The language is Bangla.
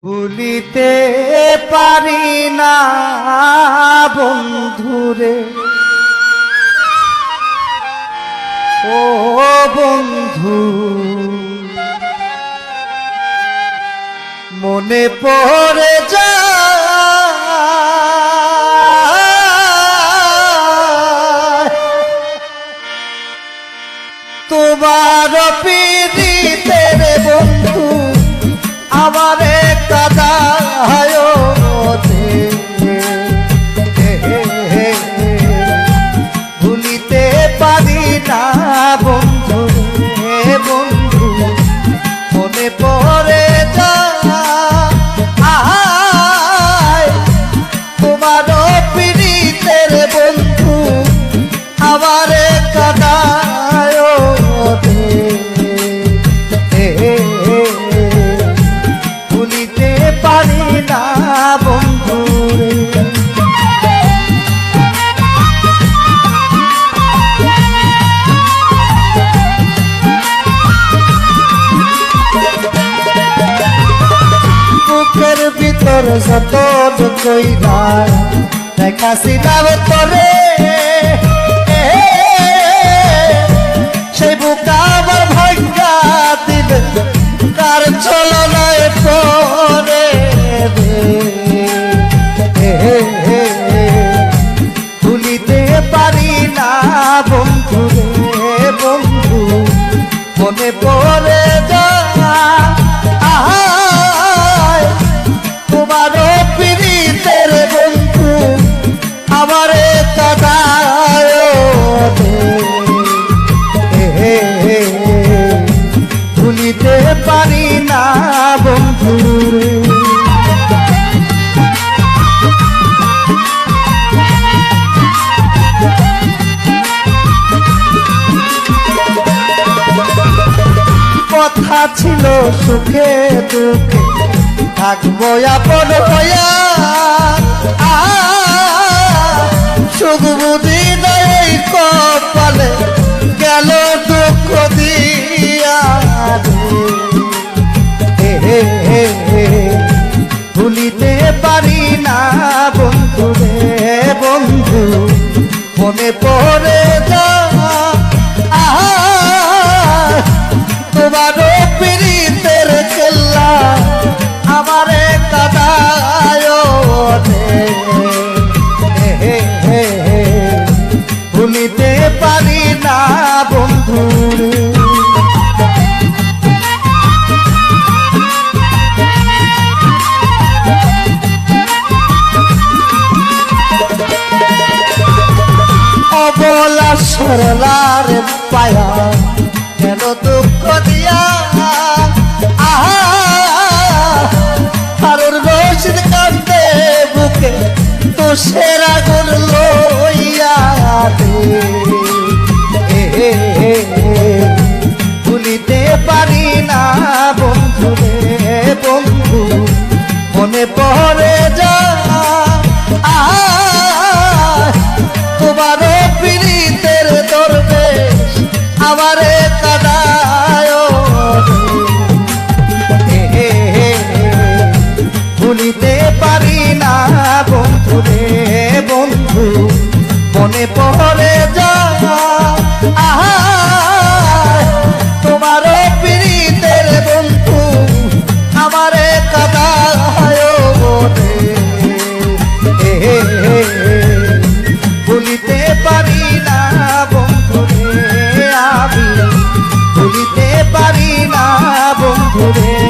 ভুলিতে পারি না বন্ধুরে, ও বন্ধু মনে পড়ে যায় তোমার পীড়িতের বন্ধু আমারে কাদায় ভুলিতে পারি না বন্ধু রে বন্ধু মনে পড়ে যায় তোমার পীড়িতের বন্ধু আমারে কাদায় ভুলিতে পারি না বন্ধু রে। বুকের ভিতর যত কইরা দেখাছিলাম তোরে, সেই বুক আমার ভাঙ্গা দিলে কার চলনায় পরে ভুলিতে পারি না বন্ধু রে বন্ধু মনে পড়ে যায় তোমার পীড়িতের বন্ধু আমারে কাদায় ভুলিতে পারি না বন্ধু রে। কথা ছিল সুখে দুঃখে থাকবো আপন হইয়া, সুখ বুঝি নাই কপালে গেল দুঃখ দিয়া ভুলিতে পারি না বন্ধু রে বন্ধু মনে পড়ে তোমার পীড়িতের কেল্লা আমারে কাদায় ভুলিতে পারি না বন্ধু রে। অবলা সরলার পায়া কেন দুঃখ দিয়া আরুর রশিদ কান্দে বুকে তো সেরা গুণ লইয়া ভুলিতে পারি না বন্ধু রে বন্ধু মনে পড়ে তোমার পীড়িতের দরবেশ আমারে কাদায় ভুলিতে পারি না বন্ধু রে বন্ধু মনে পড়ে তোমার পীড়িতের বন্ধু আমারে কাদায় ভুলিতে পারি না বন্ধু রে আমি ভুলিতে পারি না বন্ধু রে।